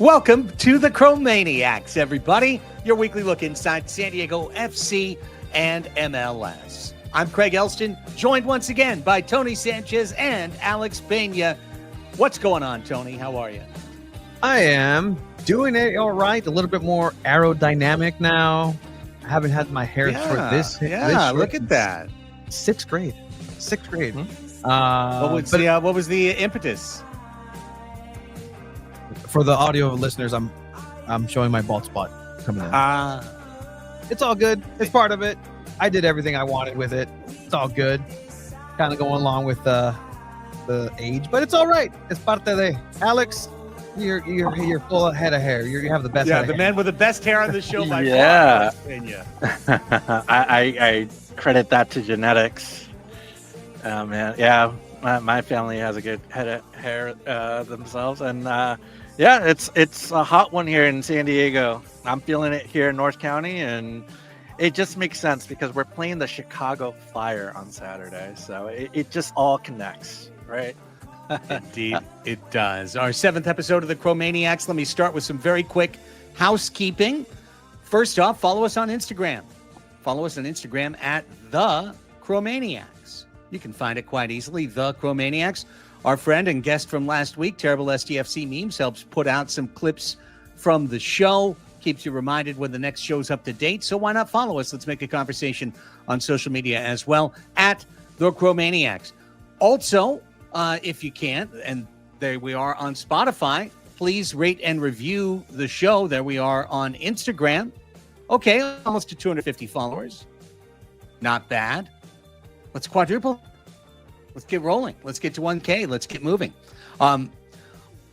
Welcome to the Chromaniacs, everybody. Your weekly look inside San Diego FC and MLS. I'm Craig Elston, joined once again by Tony Sanchez and Alex Pena. What's going on, Tony? How are you? I am doing it all right. A little bit more aerodynamic now. I haven't had my hair short this look at that. Sixth grade. What was the impetus? For the audio listeners, I'm showing my bald spot coming in. It's all good. It's part of it. I did everything I wanted with it. It's all good. Kind of going along with the age, but it's all right. It's parte de. Alex, you're full head of hair. You have the best. Yeah, head the of man hair. with the best hair on the show by Yeah. far. I credit that to genetics. Man, yeah, my family has a good head of hair themselves, and it's a hot one here in San Diego. I'm feeling it here in North County, and it just makes sense because we're playing the Chicago Fire on Saturday, so it just all connects, right? Indeed, it does. Our 7th episode of the Chromaniacs. Let me start with some very quick housekeeping. First off, follow us on Instagram. Follow us on Instagram at The Chromaniacs. You can find it quite easily, The Chromaniacs. Our friend and guest from last week, Terrible SDFC Memes, helps put out some clips from the show, keeps you reminded when the next show's up to date. So why not follow us? Let's make a conversation on social media as well, at The Chromaniacs. Also, if you can, and there we are on Spotify, please rate and review the show. There we are on Instagram. Okay, almost to 250 followers. Not bad. Let's quadruple. Let's get rolling. Let's get to 1K. Let's get moving.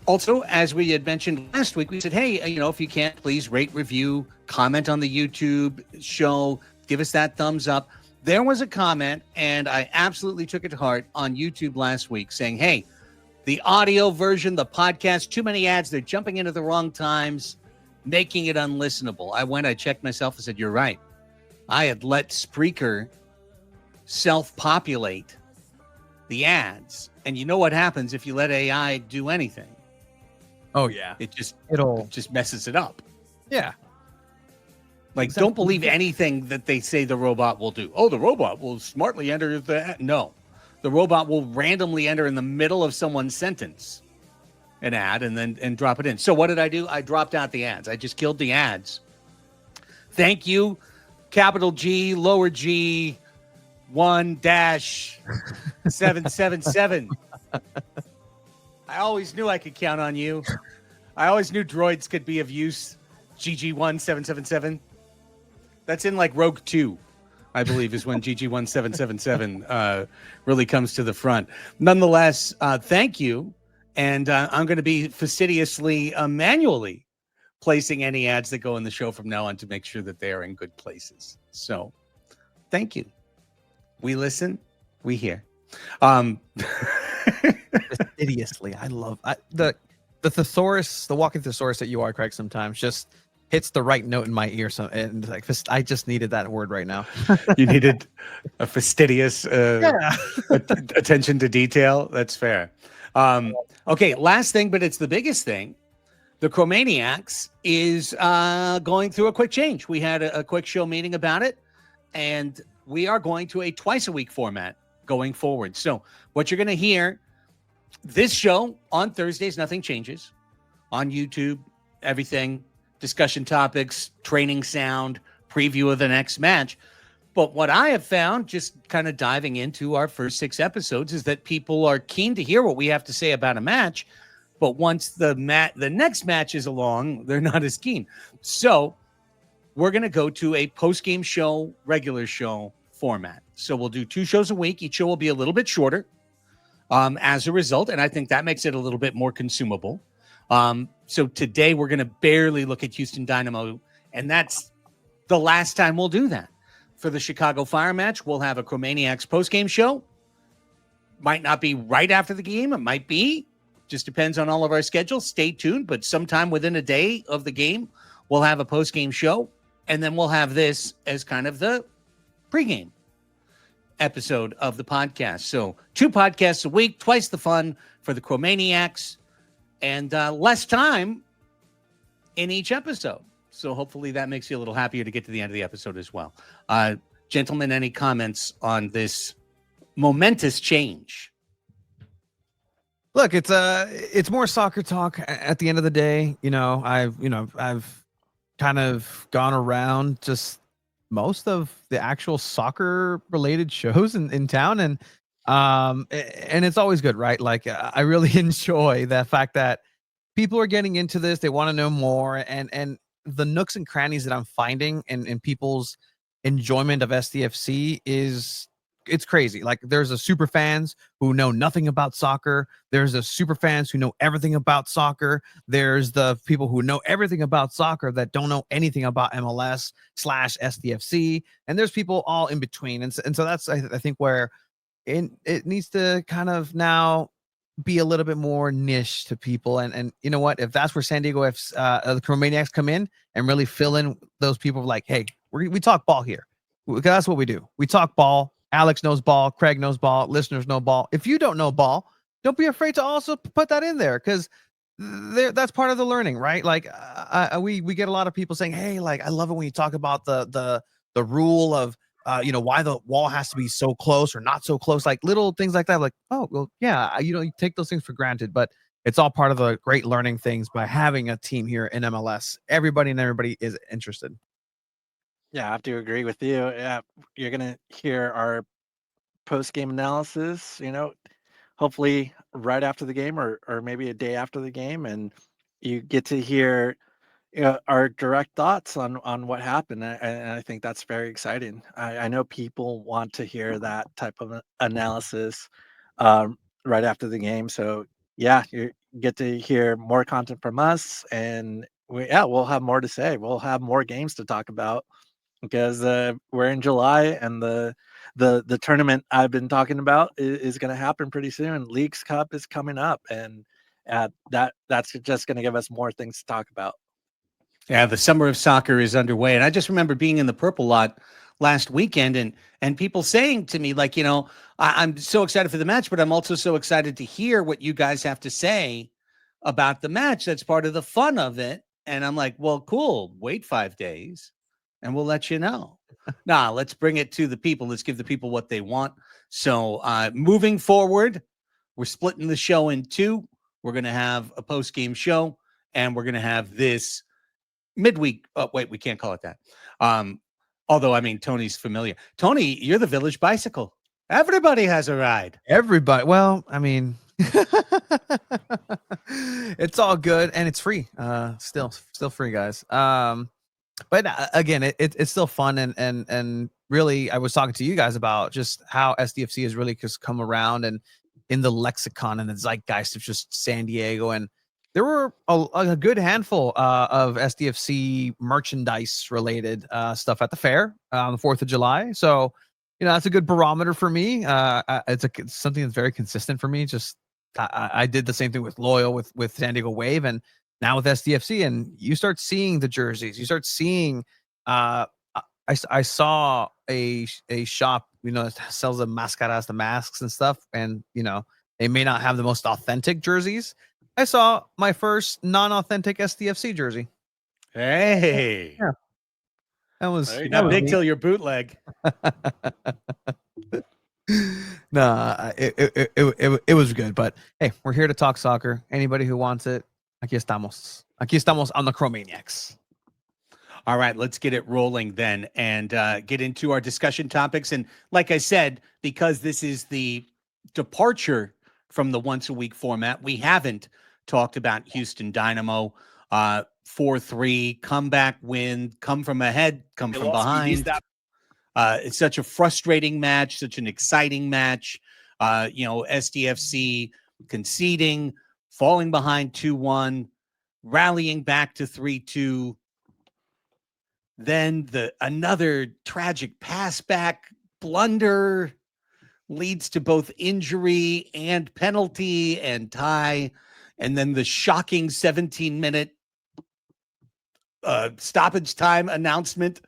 Also, as we had mentioned last week, we said, hey, if you can't, please rate, review, comment on the YouTube show, give us that thumbs up. There was a comment, and I absolutely took it to heart on YouTube last week saying, hey, the audio version, the podcast, too many ads. They're jumping into the wrong times, making it unlistenable. I checked myself and said, you're right. I had let Spreaker self-populate the ads, and you know what happens if you let AI do anything? Oh yeah, it just messes it up. Yeah, like exactly. Don't believe anything that they say the robot will do. Oh, the robot will smartly enter the no, the robot will randomly enter in the middle of someone's sentence an ad and drop it in. So what did I do? I dropped out the ads. I just killed the ads. Thank you, capital G, lower G. 1-777. I always knew I could count on you. I always knew droids could be of use. GG1777. That's in like Rogue 2, I believe, is when GG1777 really comes to the front. Nonetheless, thank you. And I'm going to be fastidiously, manually placing any ads that go in the show from now on to make sure that they are in good places. So thank you. We listen, we hear. Fastidiously, I love the thesaurus, the walking thesaurus that you are, Craig. Sometimes just hits the right note in my ear. So and like I just needed that word right now. You needed a fastidious attention to detail. That's fair. Okay, last thing, but it's the biggest thing. The Chromaniacs is going through a quick change. We had a quick show meeting about it, and we are going to a twice-a-week format going forward. So what you're going to hear, this show on Thursdays, nothing changes. On YouTube, everything, discussion topics, training sound, preview of the next match. But what I have found, just kind of diving into our first 6 episodes, is that people are keen to hear what we have to say about a match. But once the next match is along, they're not as keen. So we're going to go to a post-game show, regular show format. So we'll do 2 shows a week. Each show will be a little bit shorter as a result, and I think that makes it a little bit more consumable. So today we're going to barely look at Houston Dynamo, and that's the last time we'll do that. For the Chicago Fire match, we'll have a Chromaniacs post-game show. Might not be right after the game. It might be. Just depends on all of our schedules. Stay tuned, but sometime within a day of the game, we'll have a post-game show, and then we'll have this as kind of the pregame episode of the podcast. So 2 podcasts a week, twice the fun for the Chromaniacs, and less time in each episode. So hopefully that makes you a little happier to get to the end of the episode as well. Gentlemen, any comments on this momentous change? Look, it's more soccer talk at the end of the day. I've kind of gone around just most of the actual soccer related shows in town, and it's always good, right? Like I really enjoy the fact that people are getting into this. They want to know more, and the nooks and crannies that I'm finding in people's enjoyment of SDFC it's crazy. Like there's a super fans who know nothing about soccer. There's a super fans who know everything about soccer. There's the people who know everything about soccer that don't know anything about MLS/SDFC. And there's people all in between. And so that's, I think, where it needs to kind of now be a little bit more niche to people. And you know what? If that's where SanDiego the Chromaniacs come in and really fill in those people like, hey, we talk ball here. That's what we do. We talk ball. Alex knows ball. Craig knows ball. Listeners know ball. If you don't know ball, don't be afraid to also put that in there, because that's part of the learning, right? Like we get a lot of people saying, "Hey, like I love it when you talk about the rule of why the wall has to be so close or not so close," like little things like that. Like, oh well, yeah, you take those things for granted, but it's all part of the great learning things by having a team here in MLS. Everybody is interested. Yeah, I have to agree with you. Yeah, you're gonna hear our post-game analysis, hopefully right after the game or maybe a day after the game, and you get to hear our direct thoughts on what happened. And I think that's very exciting. I know people want to hear that type of analysis right after the game. So yeah, you get to hear more content from us, and we'll have more to say. We'll have more games to talk about, because we're in July, and the tournament I've been talking about is going to happen pretty soon. Leagues Cup is coming up, and that's just going to give us more things to talk about. Yeah, the summer of soccer is underway, and I just remember being in the Purple Lot last weekend, and people saying to me, like, I'm so excited for the match, but I'm also so excited to hear what you guys have to say about the match. That's part of the fun of it. And I'm like, well, cool. Wait 5 days and we'll let you know. Nah, let's bring it to the people. Let's give the people what they want. So moving forward, we're splitting the show in two. We're going to have a post-game show, and we're going to have this midweek. Oh, wait, we can't call it that. Although, I mean, Tony's familiar. Tony, you're the Village Bicycle. Everybody has a ride. Everybody. Well, I mean, it's all good, and it's free. Still free, guys. But again, it's still fun, and really, I was talking to you guys about just how SDFC has really just come around and in the lexicon and the zeitgeist of just San Diego. And there were a good handful of SDFC merchandise related stuff at the fair on the 4th of July. So, that's a good barometer for me. It's something that's very consistent for me. Just I did the same thing with Loyal, with San Diego Wave, and now with SDFC, and you start seeing the jerseys. You start seeing. I saw a shop, that sells the mascaras, the masks and stuff, and they may not have the most authentic jerseys. I saw my first non-authentic SDFC jersey. Hey, yeah, that was you're not big till your bootleg. No, it was good, but hey, we're here to talk soccer. Anybody who wants it, aquí estamos. Aquí estamos on the Chromaniacs. All right, let's get it rolling then, and get into our discussion topics. And like I said, because this is the departure from the once a week format, we haven't talked about Houston Dynamo 4-3 comeback win, come from ahead, come from behind. It's such a frustrating match, such an exciting match. SDFC conceding, falling behind 2-1, rallying back to 3-2. Then another tragic pass back blunder leads to both injury and penalty and tie. And then the shocking 17-minute stoppage time announcement.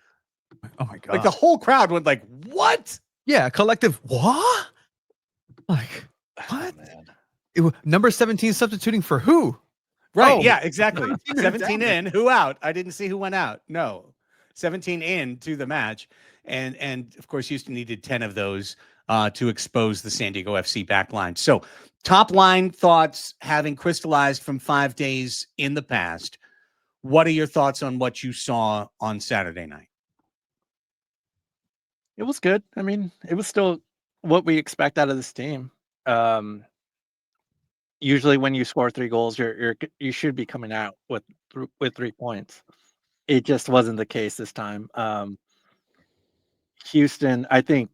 Oh my God. Like the whole crowd went like, what? Yeah, collective what? Like, what? Oh, Number 17 substituting for who? Right. Oh, Yeah, exactly. 17 minutes 17 after. in, who out? I didn't see who went out. No. 17 in to the match. And of course, Houston needed 10 of those to expose the San Diego FC back line. So top line thoughts having crystallized from 5 days in the past. What are your thoughts on what you saw on Saturday night? It was good. I mean, it was still what we expect out of this team. Usually, when you score 3 goals, you should be coming out with 3 points. It just wasn't the case this time. Houston, I think,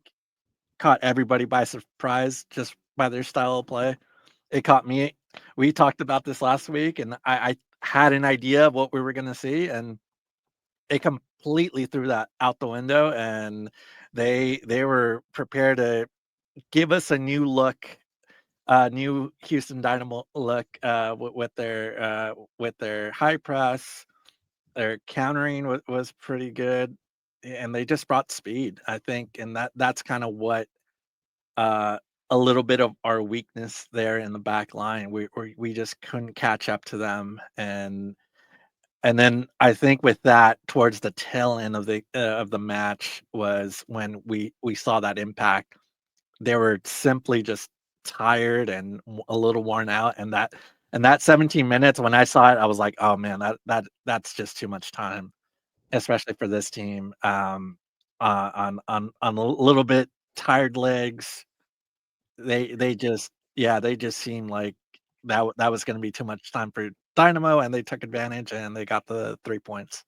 caught everybody by surprise just by their style of play. It caught me. We talked about this last week, and I had an idea of what we were going to see, and it completely threw that out the window. And they were prepared to give us a new look, new Houston Dynamo look with their high press. Their countering was pretty good, and they just brought speed, I think, and that's kind of what a little bit of our weakness there in the back line. We just couldn't catch up to them, and then I think with that, towards the tail end of the match was when we saw that impact. They were simply just tired and a little worn out, and that 17 minutes, when I saw it, I was like, oh man, that's just too much time, especially for this team. On a little bit tired legs, they just, yeah, they just seemed like that was going to be too much time for Dynamo, and they took advantage and they got the 3 points.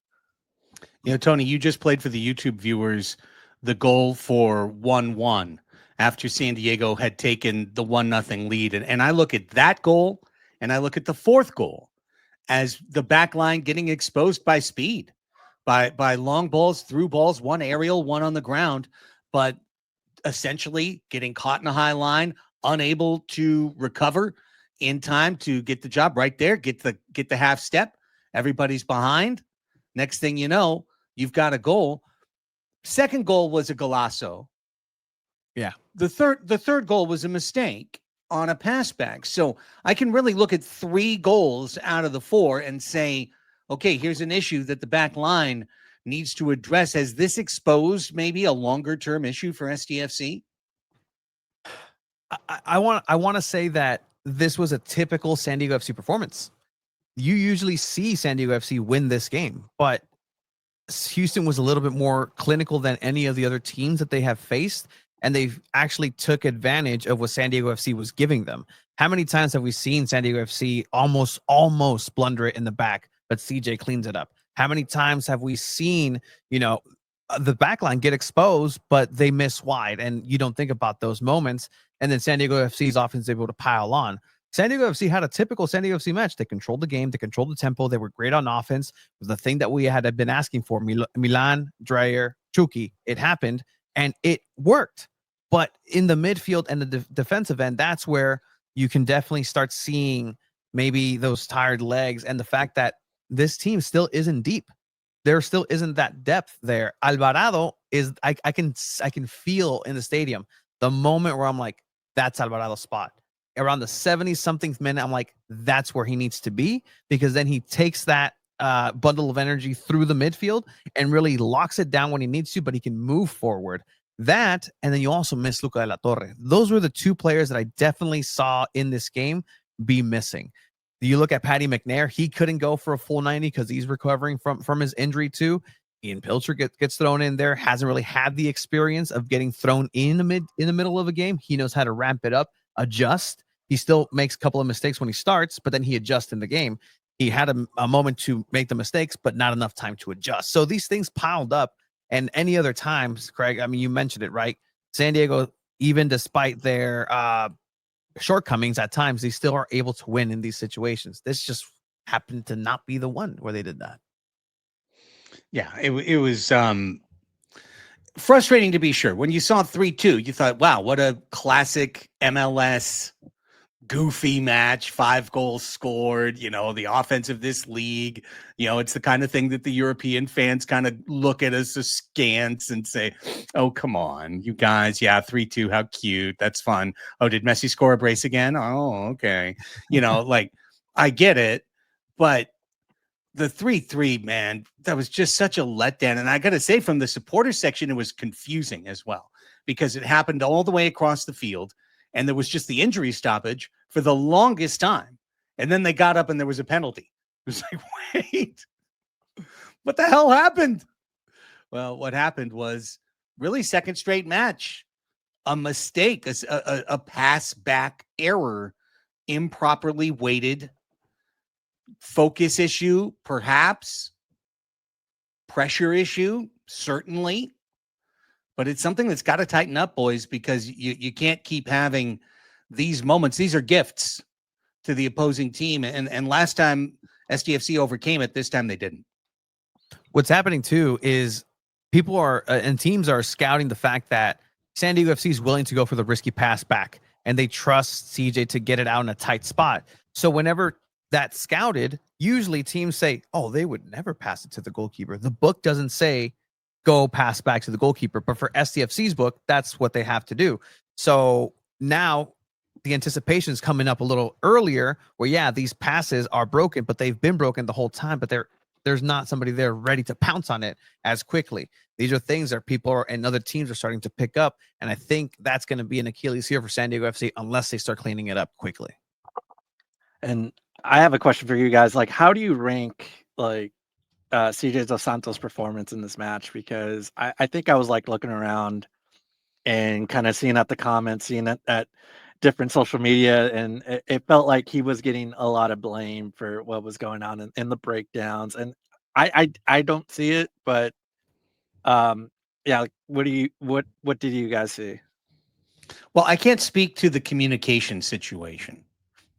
You know, Tony, you just played for the YouTube viewers the goal for 1-1 after San Diego had taken the 1-0 lead. And I look at that goal and I look at the fourth goal as the back line getting exposed by speed, by long balls, through balls, one aerial, one on the ground, but essentially getting caught in a high line, unable to recover in time to get the job right there, get the half step. Everybody's behind. Next thing you know, you've got a goal. Second goal was a golazo. Yeah. The third goal was a mistake on a pass back. So I can really look at 3 goals out of the 4 and say, okay, here's an issue that the back line needs to address. Has this exposed maybe a longer term issue for SDFC? I want to say that this was a typical San Diego FC performance. You usually see San Diego FC win this game, but Houston was a little bit more clinical than any of the other teams that they have faced, and they've actually took advantage of what San Diego FC was giving them. How many times have we seen San Diego FC almost blunder it in the back, but CJ cleans it up? How many times have we seen, the back line get exposed, but they miss wide, and you don't think about those moments, and then San Diego FC's offense is able to pile on. San Diego FC had a typical San Diego FC match. They controlled the game. They controlled the tempo. They were great on offense. It was the thing that we had been asking for. Milan, Dreyer, Chucky. It happened, and it worked. But in the midfield and the defensive end, that's where you can definitely start seeing maybe those tired legs and the fact that this team still isn't deep. There still isn't that depth there. Alvarado is, I can feel in the stadium the moment where I'm like, that's Alvarado's spot. Around the 70-something minute, I'm like, that's where he needs to be, because then he takes that bundle of energy through the midfield and really locks it down when he needs to, but he can move forward. That, and then you also miss Luca de la Torre. Those were the 2 players that I definitely saw in this game be missing. You look at Patty McNair, he couldn't go for a full 90 because he's recovering from his injury too. Ian Pilcher gets thrown in there, hasn't really had the experience of getting thrown in the middle of a game. He knows how to ramp it up, adjust. He still makes a couple of mistakes when he starts, but then he adjusts in the game. He had a moment to make the mistakes, but not enough time to adjust. So these things piled up, and any other times, Craig, I mean, you mentioned it, right? San Diego, even despite their shortcomings at times, they still are able to win in these situations. This just happened to not be the one where they did that. Yeah, it was frustrating to be sure. When you saw 3-2, you thought, wow, what a classic MLS goofy match, 5 goals scored, the offense of this league. It's the kind of thing that the European fans kind of look at us askance and say, oh, come on, you guys. Yeah, 3-2, how cute. That's fun. Oh, did Messi score a brace again? Oh, okay. Like, I get it. But the 3-3, man, that was just such a letdown. And I got to say, from the supporter section, it was confusing as well, because it happened all the way across the field. And there was just the injury stoppage for the longest time. And then they got up and there was a penalty. It was like, wait, what the hell happened? Well, what happened was really second straight match, a mistake, a pass back error, improperly weighted, focus issue, perhaps, pressure issue, certainly. But it's something that's got to tighten up, boys, because you can't keep having these moments. These are gifts to the opposing team. And last time SDFC overcame it, this time they didn't. What's happening too is people are and teams are scouting the fact that SanDiego FC is willing to go for the risky pass back, and they trust CJ to get it out in a tight spot. So whenever that's scouted, usually teams say, oh, they would never pass it to the goalkeeper. The book doesn't say go pass back to the goalkeeper, but for SDFC's book, that's what they have to do. So now the anticipation is coming up a little earlier where, yeah, these passes are broken, but they've been broken the whole time, but there's not somebody there ready to pounce on it as quickly. These are things that people and other teams are starting to pick up. And I think that's going to be an Achilles heel for SanDiego FC unless they start cleaning it up quickly. And I have a question for you guys. Like, how do you rank like CJ Dos Santos' performance in this match? Because I think I was like looking around and kind of seeing at the comments, seeing it at different social media, and it felt like he was getting a lot of blame for what was going on in the breakdowns. And I don't see it, but yeah, what did you guys see? Well, I can't speak to the communication situation.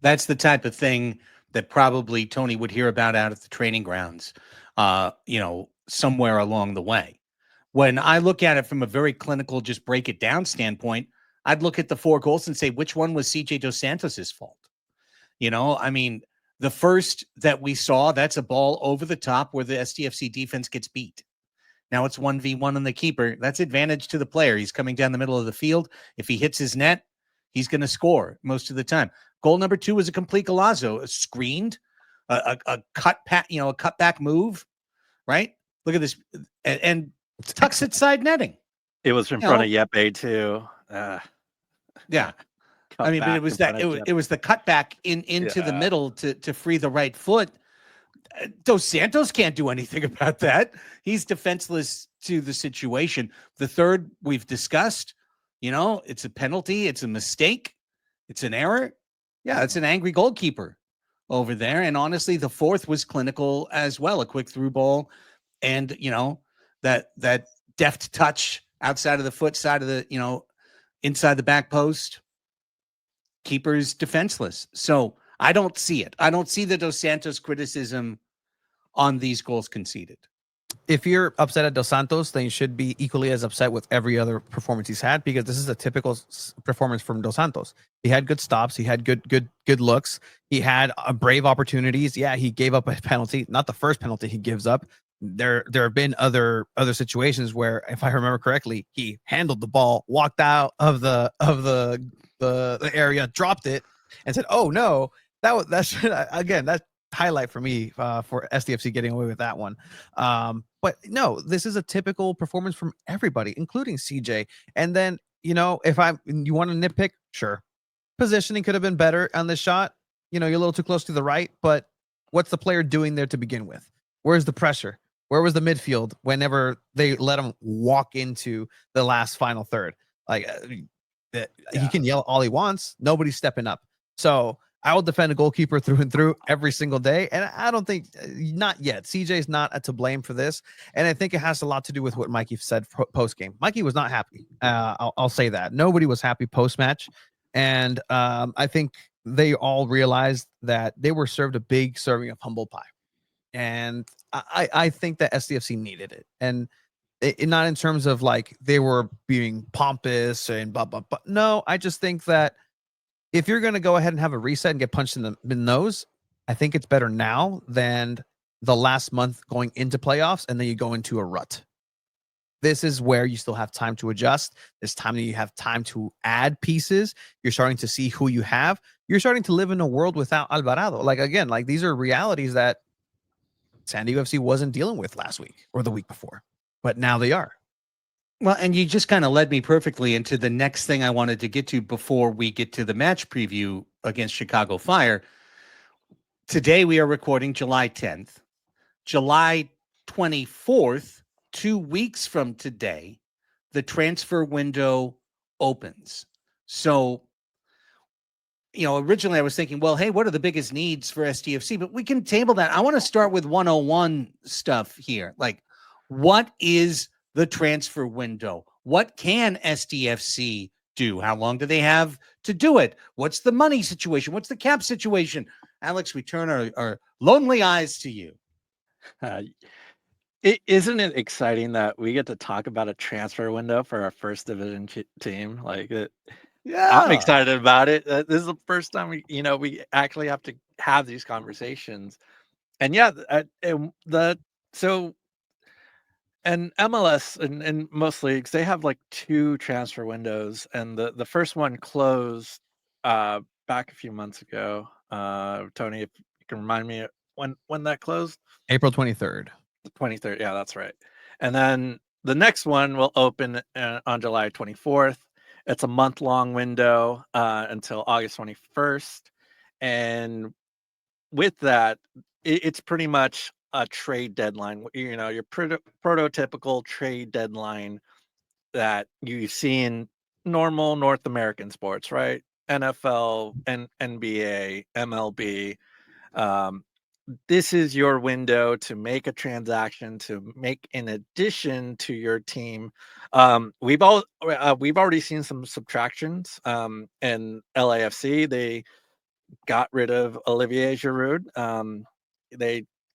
That's the type of thing that probably Tony would hear about out at the training grounds, somewhere along the way. When I look at it from a very clinical, just break it down standpoint, I'd look at the 4 goals and say, which one was CJ Dos Santos' fault? I mean, the first that we saw, that's a ball over the top where the SDFC defense gets beat. Now it's 1v1 on the keeper. That's advantage to the player. He's coming down the middle of the field. If he hits his net, he's going to score most of the time. Goal number 2 was a complete golazo, a screened, a cutback move, right? Look at this, and tucks it side netting. It was in front of Yepe too. Yeah, I mean, but it was it was the cutback into the middle to free the right foot. Dos Santos can't do anything about that. He's defenseless to the situation. The third we've discussed, it's a penalty, it's a mistake, it's an error. Yeah, it's an angry goalkeeper over there. And honestly, the fourth was clinical as well. A quick through ball and, that deft touch outside of the foot side of the, inside the back post. Keeper's defenseless. So I don't see it. I don't see the Dos Santos criticism on these goals conceded. If you're upset at Dos Santos, then you should be equally as upset with every other performance he's had, because this is a typical performance from Dos Santos. He had good stops. He had good looks. He had brave opportunities. Yeah, he gave up a penalty. Not the first penalty he gives up. There have been other situations where, if I remember correctly, he handled the ball, walked out of the area, dropped it, and said, "Oh no, that's again that." Highlight for me for SDFC getting away with that one. But no, this is a typical performance from everybody, including CJ. And then, you want to nitpick, sure. Positioning could have been better on this shot. You're a little too close to the right, but what's the player doing there to begin with? Where's the pressure? Where was the midfield whenever they let him walk into the last final third? Like, he can yell all he wants. Nobody's stepping up. So I will defend a goalkeeper through and through every single day. And I don't think, not yet. CJ's not to blame for this. And I think it has a lot to do with what Mikey said post-game. Mikey was not happy. I'll say that. Nobody was happy post-match. And I think they all realized that they were served a big serving of humble pie. And I think that SDFC needed it. And not in terms of like they were being pompous and blah, blah, blah. No, I just think that if you're going to go ahead and have a reset and get punched in the nose, I think it's better now than the last month going into playoffs and then you go into a rut. This is where you still have time to adjust. This time that you have time to add pieces. You're starting to see who you have. you're starting to live in a world without Alvarado. Like, again, like these are realities that SanDiego.FC wasn't dealing with last week or the week before, but now they are. Well, and you just kind of led me perfectly into the next thing I wanted to get to before we get to the match preview against Chicago Fire. Today we are recording July 10th. July 24th, 2 weeks from today, the transfer window opens. So, originally I was thinking, well, hey, what are the biggest needs for SDFC? But we can table that. I want to start with 101 stuff here. Like, what is the transfer window? What can SDFC do? How long do they have to do it? What's the money situation? What's the cap situation? Alex, we turn our lonely eyes to you. Isn't it exciting that we get to talk about a transfer window for our first division team? Yeah, I'm excited about it. This is the first time we actually have to have these conversations. And yeah, and MLS and most leagues, they have like 2 transfer windows, and the first one closed back a few months ago. Tony, if you can remind me when that closed. April 23rd. The 23rd, yeah, that's right. And then the next one will open on July 24th. It's a month-long window until August 21st. And with that, it's pretty much a trade deadline. Your prototypical trade deadline that you see in normal North American sports, right? NFL, NBA, MLB. This is your window to make a transaction, to make an addition to your team. We've already seen some subtractions. In LAFC, they got rid of Olivier Giroud.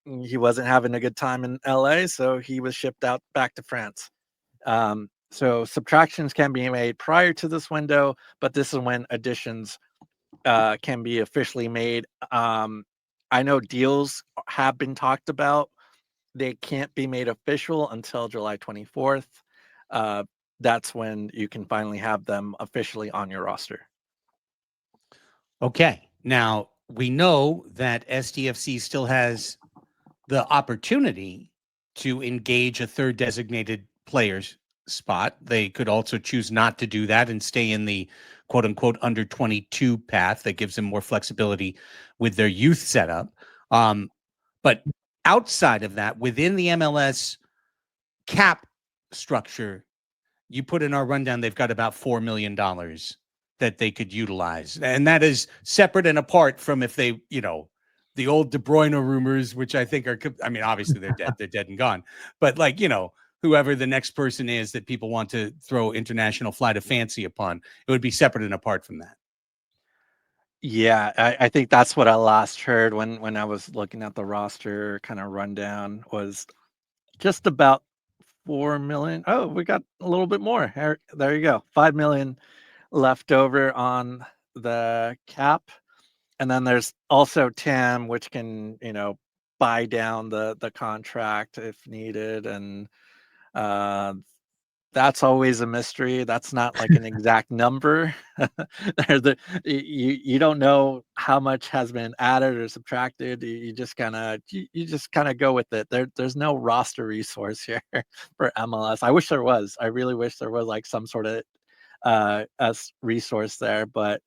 He wasn't having a good time in LA, so he was shipped out back to France. So subtractions can be made prior to this window, but this is when additions can be officially made. I know deals have been talked about. They can't be made official until July 24th. That's when you can finally have them officially on your roster. Okay. Now, we know that SDFC still has the opportunity to engage a third designated player's spot. They could also choose not to do that and stay in the quote unquote under 22 path that gives them more flexibility with their youth setup. But outside of that, within the MLS cap structure, you put in our rundown, they've got about $4 million that they could utilize. And that is separate and apart from if they, the old De Bruyne rumors, which I think are, obviously they're dead, they're dead and gone. But whoever the next person is that people want to throw international flight of fancy upon, it would be separate and apart from that. Yeah, I think that's what I last heard when I was looking at the roster kind of rundown, was just about 4 million. Oh, we got a little bit more. There you go. 5 million left over on the cap. And then there's also TAM, which can, buy down the contract if needed. And that's always a mystery. That's not like an exact number. You don't know how much has been added or subtracted. You just kind of go with it. There's no roster resource here for MLS. I wish there was. I really wish there was like some sort of a resource there. But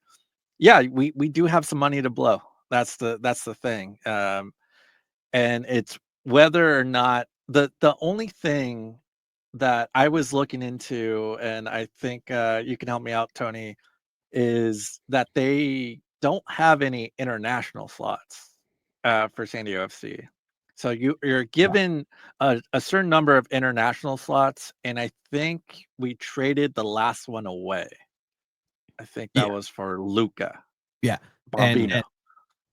yeah, we do have some money to blow. That's the thing. And it's whether or not the only thing that I was looking into, and I think you can help me out, Tony, is that they don't have any international slots for SanDiego.FC. So you're given a certain number of international slots, and I think we traded the last one away. I think that was for Luca. Yeah. Bombino.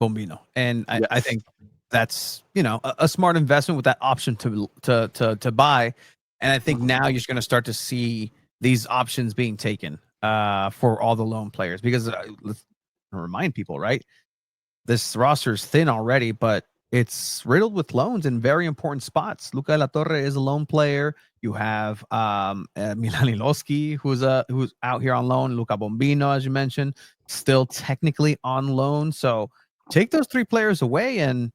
Bombino. And I think that's, a smart investment with that option to buy. And I think now you're going to start to see these options being taken for all the loan players, because let's remind people, right? This roster is thin already, but it's riddled with loans in very important spots. Luca de la Torre is a loan player. You have Milan Iloski, who's out here on loan. Luca Bombino, as you mentioned. still technically on loan. So take those 3 players away, and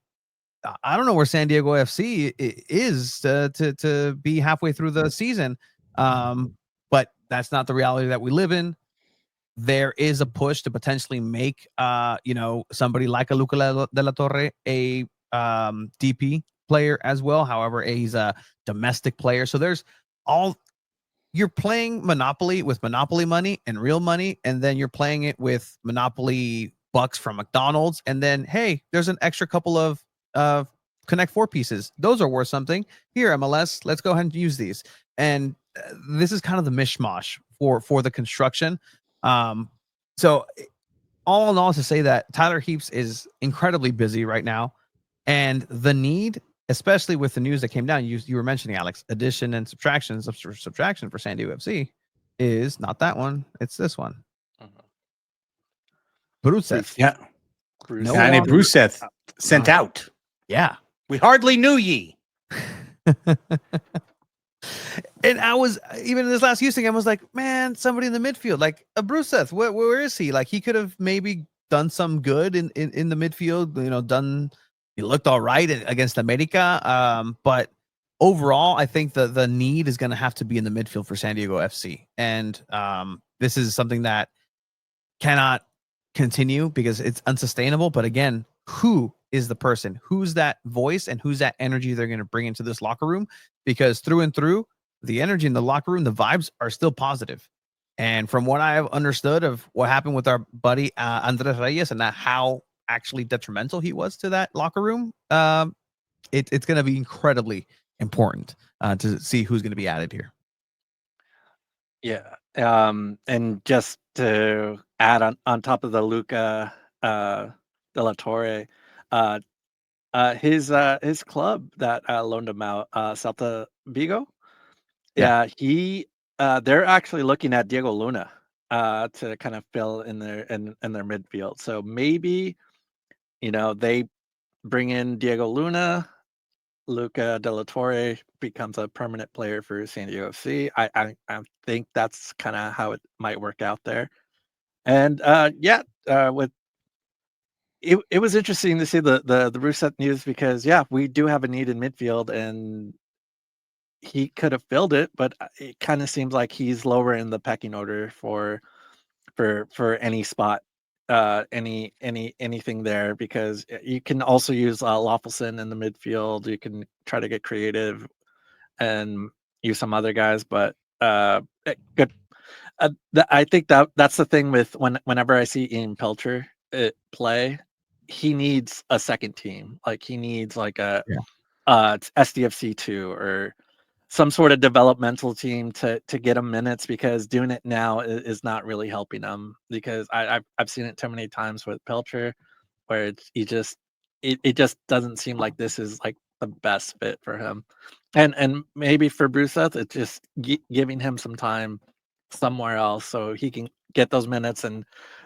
I don't know where San Diego FC is to be halfway through the season. But that's not the reality that we live in. There is a push to potentially make somebody like a Luca de la Torre a DP player as well. However, he's a domestic player. So there's you're playing Monopoly with Monopoly money and real money, and then you're playing it with Monopoly bucks from McDonald's, and then hey, there's an extra couple of Connect 4 pieces. Those are worth something. Here, MLS, let's go ahead and use these. And this is kind of the mishmash for the construction. So all in all, to say that Tyler Heaps is incredibly busy right now, and the need, especially with the news that came down, you were mentioning, Alex, addition and subtraction for San Diego FC is not that one. It's this one. Bruseth. Yeah. No and Bruseth sent out. Yeah. We hardly knew ye. And I was, even in this last Houston game, I was like, man, somebody in the midfield, like a Bruseth, where is he? Like, he could have maybe done some good in the midfield, he looked all right against America. But overall, I think the need is going to have to be in the midfield for San Diego FC. And this is something that cannot continue because it's unsustainable. But again, who is the person? Who's that voice and who's that energy they're going to bring into this locker room? Because through and through, the energy in the locker room, the vibes are still positive. And from what I have understood of what happened with our buddy Andres Reyes and how actually detrimental he was to that locker room, it's going to be incredibly important to see who's going to be added here. Yeah. And just to add on top of the Luca de la Torre, his club that loaned him out, Celta Vigo. Yeah, they're actually looking at Diego Luna to kind of fill in their midfield. So maybe they bring in Diego Luna, Luca de la Torre becomes a permanent player for San Diego FC. I think that's kind of how it might work out there. And with it was interesting to see the Bruseth news because we do have a need in midfield and he could have filled it, but it kind of seems like he's lower in the pecking order for any spot, anything there, because you can also use Lawfulson in the midfield. You can try to get creative and use some other guys, but good. I think that's the thing with whenever I see Ian Pelcher play, he needs a second team. Like he needs like a SDFC 2 or some sort of developmental team to get him minutes, because doing it now is not really helping him, because I've seen it too many times with Pelcher where it just doesn't seem like this is like the best fit for him. And maybe for Bruseth, it's just giving him some time somewhere else so he can get those minutes and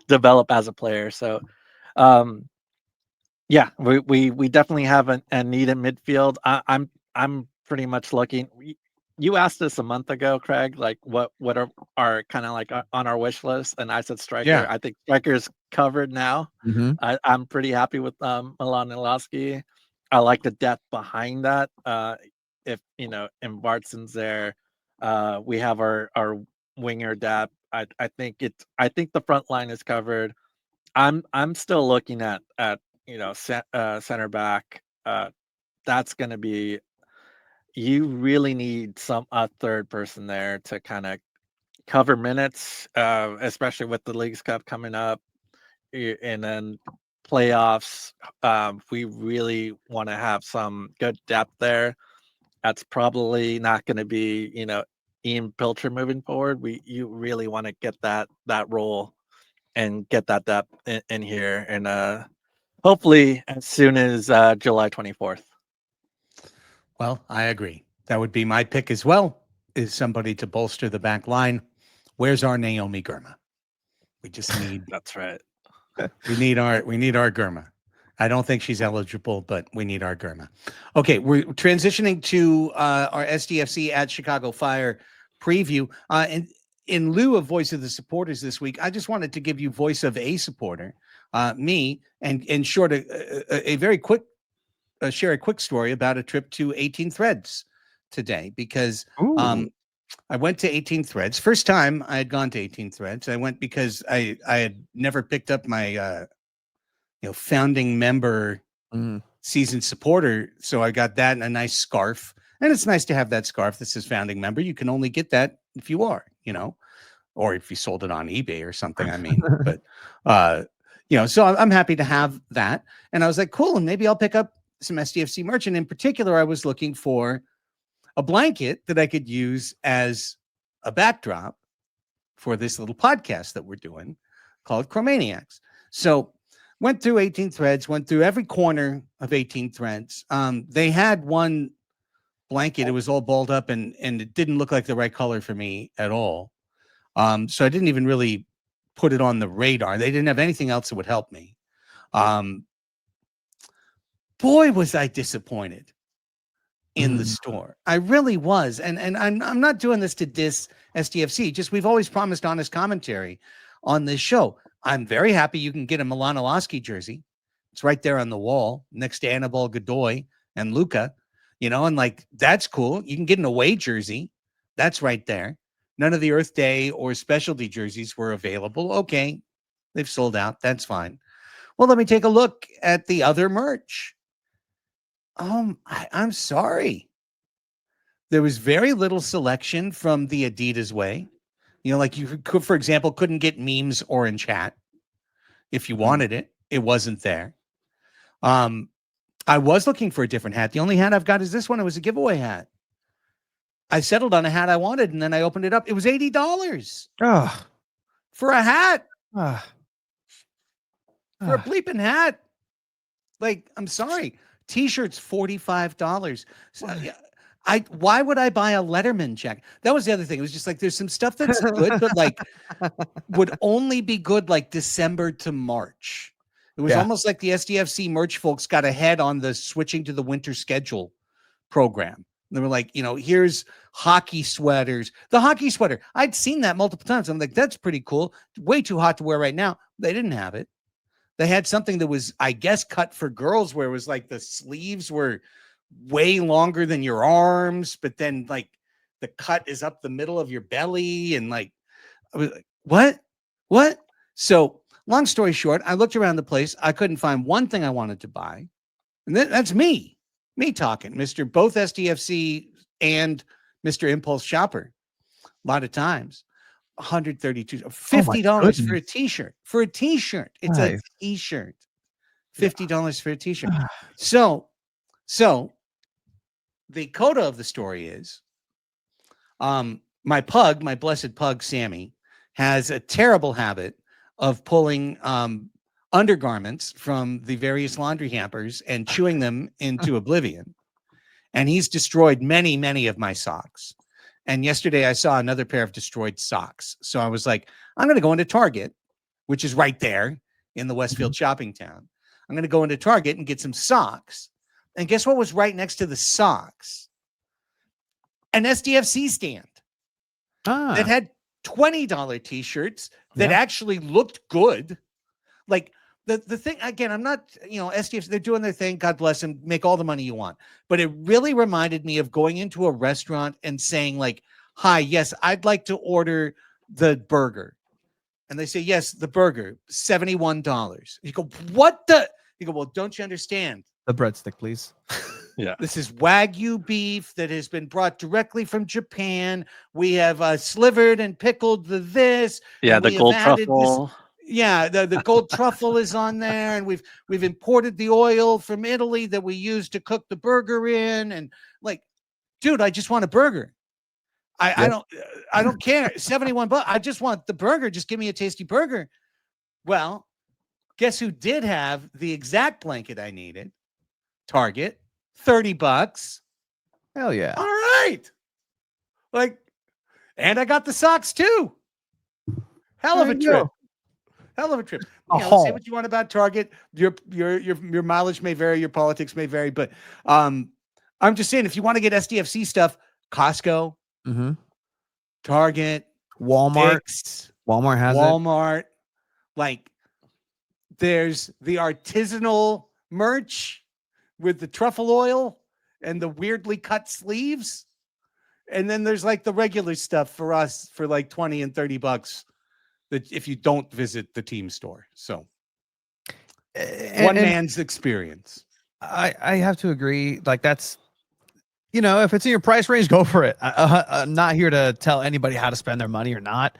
develop as a player. So we definitely have a need in midfield. I'm pretty much looking. You asked us a month ago, Craig, like what are kind of like on our wish list, and I said striker. Yeah. I think striker's covered now. Mm-hmm. I'm pretty happy with Milan Ilowski. I like the depth behind that. If and Bartson's there, we have our winger depth. I think the front line is covered. I'm still looking at center back. That's going to be. You really need a third person there to kind of cover minutes, especially with the Leagues Cup coming up, and then playoffs. We really want to have some good depth there. That's probably not going to be, Ian Pilcher moving forward. You really want to get that role and get that depth in here, and hopefully as soon as July 24th. Well, I agree. That would be my pick as well, is somebody to bolster the back line. Where's our Naomi Gurma? We just need. That's right. We need our Gurma. I don't think she's eligible, but we need our Gurma. Okay, we're transitioning to our SDFC at Chicago Fire preview. And in lieu of Voice of the Supporters this week, I just wanted to give you Voice of a Supporter, me, and short a very quick share a quick story about a trip to 18 Threads today, because I went to 18 Threads. First time I had gone to 18 Threads. I went because I had never picked up my founding member season supporter, so I got that and a nice scarf. And it's nice to have that scarf that says founding member. You can only get that if you are, or if you sold it on eBay or something. I mean, but so I'm happy to have that. And I was like, cool, and maybe I'll pick up some SDFC merch. And in particular, I was looking for a blanket that I could use as a backdrop for this little podcast that we're doing called Chromaniacs. So went through 18 Threads, went through every corner of 18 Threads. They had one blanket. It was all balled up and it didn't look like the right color for me at all. So I didn't even really put it on the radar. They didn't have anything else that would help me. Boy, was I disappointed in the store. I really was. And I'm not doing this to diss SDFC. Just we've always promised honest commentary on this show. I'm very happy you can get a Milanolasky jersey. It's right there on the wall next to Annabelle Godoy and Luca, and like, that's cool. You can get an away jersey. That's right there. None of the Earth Day or specialty jerseys were available. Okay. They've sold out. That's fine. Well, let me take a look at the other merch. I'm sorry. There was very little selection from the Adidas way. Like you could, for example, couldn't get Memes orange hat. If you wanted it, it wasn't there. I was looking for a different hat. The only hat I've got is this one. It was a giveaway hat. I settled on a hat I wanted, and then I opened it up. It was $80 for a hat. For a bleeping hat. Like, I'm sorry. T-shirts, $45. So, why would I buy a Letterman jacket? That was the other thing. It was just like, there's some stuff that's good, but like would only be good like December to March. It was almost like the SDFC merch folks got ahead on the switching to the winter schedule program. They were like, here's hockey sweaters. The hockey sweater, I'd seen that multiple times. I'm like, that's pretty cool. Way too hot to wear right now. They didn't have it. They had something that was, I guess, cut for girls, where it was like the sleeves were way longer than your arms, but then like the cut is up the middle of your belly. And like, I was like, what? So long story short, I looked around the place. I couldn't find one thing I wanted to buy. And that's me talking, Mr. Both SDFC and Mr. Impulse Shopper. A lot of times. $132, $50 for a t-shirt. It's a t-shirt. $50 for a t-shirt. So the coda of the story is my blessed pug Sammy has a terrible habit of pulling undergarments from the various laundry hampers and chewing them into oblivion. And he's destroyed many, many of my socks. And yesterday I saw another pair of destroyed socks. So I was like, I'm going to go into Target, which is right there in the Westfield shopping town. I'm going to go into Target and get some socks. And guess what was right next to the socks? An SDFC stand that had $20 t-shirts that actually looked good. Like the thing, again, I'm not, SDFC, they're doing their thing. God bless them. Make all the money you want. But it really reminded me of going into a restaurant and saying like, hi, yes, I'd like to order the burger. And they say, yes, the burger, $71. You go, what the? You go, well, don't you understand? The breadstick, please. Yeah. This is Wagyu beef that has been brought directly from Japan. We have slivered and pickled this. Yeah, the gold truffle. The gold truffle is on there, and we've imported the oil from Italy that we use to cook the burger in. And like, dude, I just want a burger. I don't care. $71. I just want the burger. Just give me a tasty burger. Well, guess who did have the exact blanket I needed? Target. $30. Hell yeah. All right. Like, and I got the socks too. Hell of a trip. Say what you want about Target. Your mileage may vary, your politics may vary, but I'm just saying, if you want to get SDFC stuff, Costco, Target, Walmart. Dick's, Walmart has it. Walmart. Like, there's the artisanal merch with the truffle oil and the weirdly cut sleeves. And then there's like the regular stuff for us for like 20 and $30 that if you don't visit the team store. So one man's experience. I have to agree. Like, that's, if it's in your price range, go for it. I'm not here to tell anybody how to spend their money or not.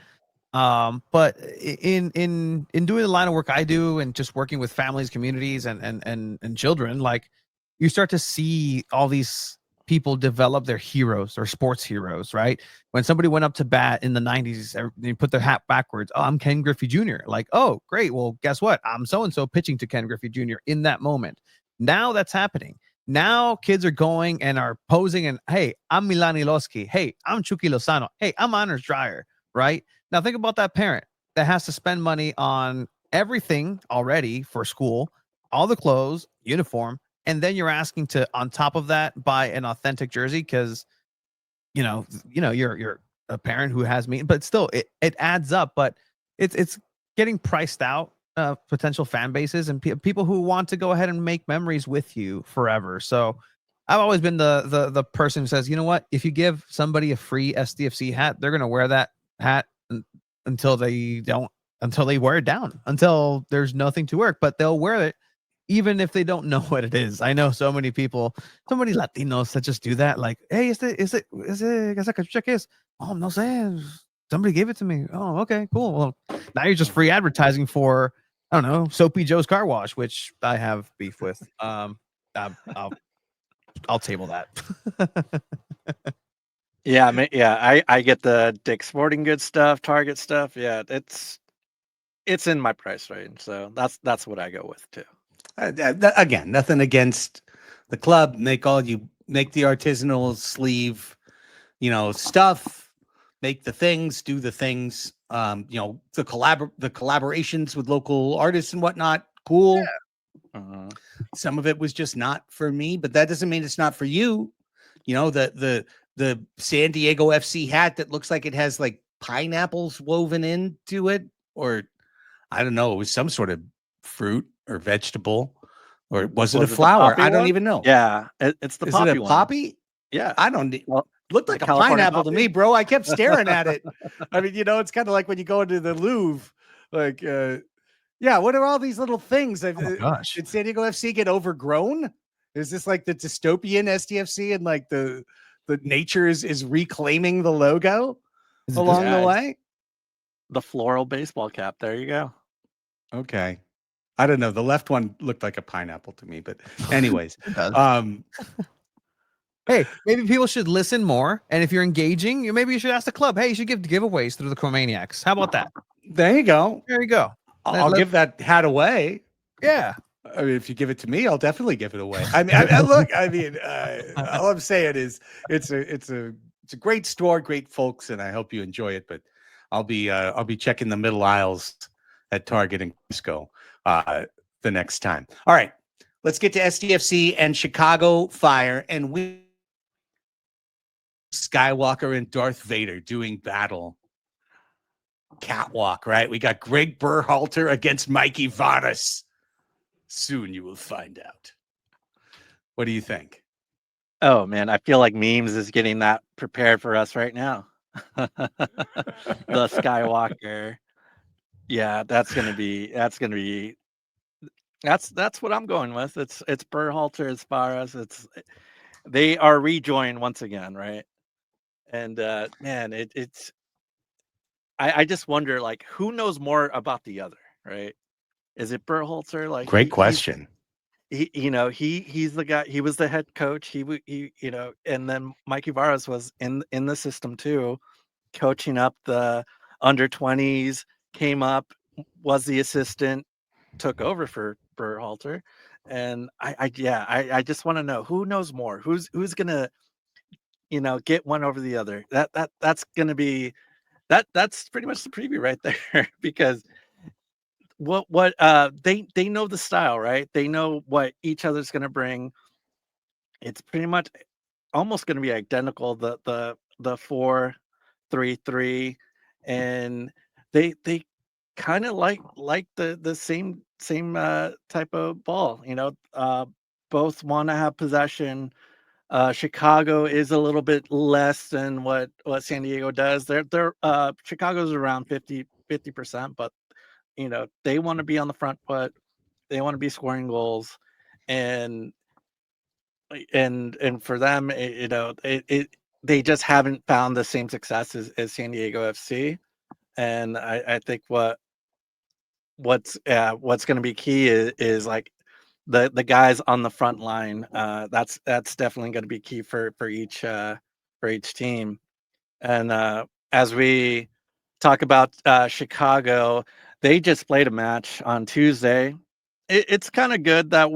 But in doing the line of work I do and just working with families, communities, and children, like, you start to see all these people develop their heroes or sports heroes, right? When somebody went up to bat in the 90s, they put their hat backwards. Oh, I'm Ken Griffey Jr. Like, oh, great. Well, guess what? I'm so-and-so pitching to Ken Griffey Jr. in that moment. Now that's happening. Now kids are going and are posing and, hey, I'm Milani Losky. Hey, I'm Chucky Lozano. Hey, I'm Anders Dreyer, right? Now think about that parent that has to spend money on everything already for school, all the clothes, uniform, and then you're asking to, on top of that, buy an authentic jersey because you're a parent who has me, but still it adds up. But it's getting priced out, potential fan bases and people who want to go ahead and make memories with you forever. So I've always been the person who says, you know what, if you give somebody a free SDFC hat, they're gonna wear that hat until they wear it down, until there's nothing to wear, but they'll wear it even if they don't know what it is. I know so many people, so many Latinos that just do that. Like, hey, is it esa cachucha que es? Oh, no sé. Somebody gave it to me. Oh, okay, cool. Well, now you're just free advertising for, I don't know, Soapy Joe's Car Wash, which I have beef with. I'll table that. I get the Dick's Sporting Goods stuff, Target stuff. Yeah, it's in my price range, so that's what I go with too. Again, nothing against the club. Make the artisanal sleeve, stuff. Make the things, do the things. The collaborations with local artists and whatnot. Cool. Yeah. Uh-huh. Some of it was just not for me, but that doesn't mean it's not for you. The SanDiego.FC hat that looks like it has like pineapples woven into it, or I don't know, it was some sort of fruit or vegetable, or was it a flower? I don't even know. Yeah, it's the poppy. Is it a poppy? One. Yeah, I don't. Looked like a pineapple to me, bro. I kept staring at it. I mean, it's kind of like when you go into the Louvre, like, yeah. What are all these little things? Oh my gosh! Did SanDiego.FC get overgrown? Is this like the dystopian SDFC and like the nature is reclaiming the logo along the way? The floral baseball cap. There you go. Okay. I don't know. The left one looked like a pineapple to me, but anyways, hey, maybe people should listen more. And if you're engaging, maybe you should ask the club, hey, you should give giveaways through the Chromaniacs. How about that? There you go. There you go. I'll give that hat away. Yeah. I mean, if you give it to me, I'll definitely give it away. I mean, look, all I'm saying is it's a great store, great folks, and I hope you enjoy it. But I'll be checking the middle aisles at Target and Costco the next time. All right, let's get to SDFC and Chicago Fire, and we Skywalker and Darth Vader doing battle. Catwalk, right? We got Greg Berhalter against Mikey Varas. Soon you will find out. What do you think? Oh man, I feel like memes is getting that prepared for us right now. The Skywalker. Yeah, that's what I'm going with. It's Berhalter as far as they are rejoined once again, right? And man, it's I just wonder, like, who knows more about the other, right? Is it Berhalter? Like, great question. He's the guy. He was the head coach. He and then Mikey Varas was in the system too, coaching up the under-20s. Came up, was the assistant, took over for Berhalter, and I just want to know who knows more. Who's gonna get one over the other. That's gonna be that's pretty much the preview right there because. What they know the style, right? They know what each other's going to bring. It's pretty much almost going to be identical. The 4-3-3, and they kind of like the same type of ball. Both want to have possession. Chicago is a little bit less than what San Diego does. They're Chicago's around 50%, but they want to be on the front foot. They want to be scoring goals, and for them, they just haven't found the same success as San Diego FC. And I think what's going to be key is like the guys on the front line. That's definitely going to be key for each team. And as we talk about Chicago, they just played a match on Tuesday. It's kind of good that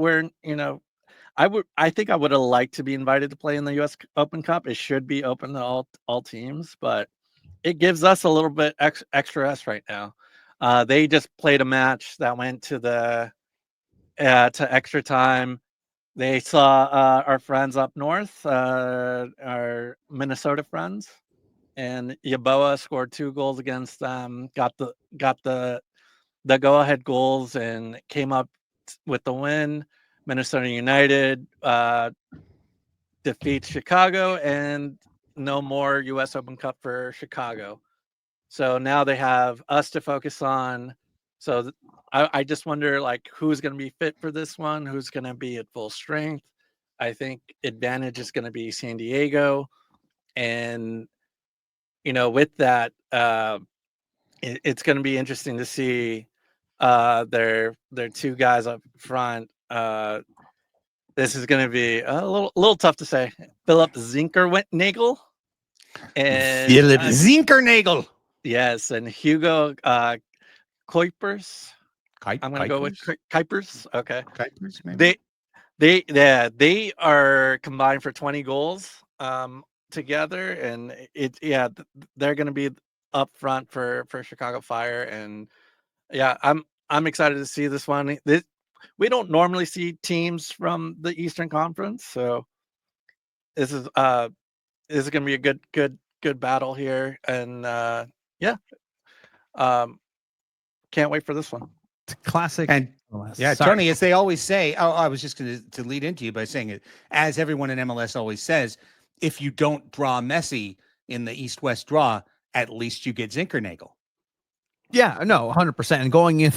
I think I would have liked to be invited to play in the U.S. Open Cup. It should be open to all teams, but it gives us a little bit extra rest right now. They just played a match that went to extra time. They saw our friends up north, our Minnesota friends, and Yeboah scored 2 goals against them. Got the go-ahead goals and came up with the win. Minnesota United defeats Chicago, and no more U.S. Open Cup for Chicago. So now they have us to focus on. So I just wonder, like, who's going to be fit for this one? Who's going to be at full strength? I think advantage is going to be San Diego. And, with that, it's going to be interesting to see their 2 guys up front. This is going to be a little tough to say. Philip Zinkernagel and Philip Zinkernagel. Yes, and Hugo Kuipers. I'm going to go with Kuipers. Okay, Kuipers, maybe. They are combined for 20 goals together, and they're going to be up front for Chicago Fire, and I'm excited to see this one. We don't normally see teams from the Eastern Conference, so this is going to be a good battle here, and can't wait for this one. Classic. And Tony, as they always say, I was just going to lead into you by saying it, as everyone in MLS always says, if you don't draw Messi in the East-West draw, at least you get Zinkernagel. Yeah, no, 100%. And going in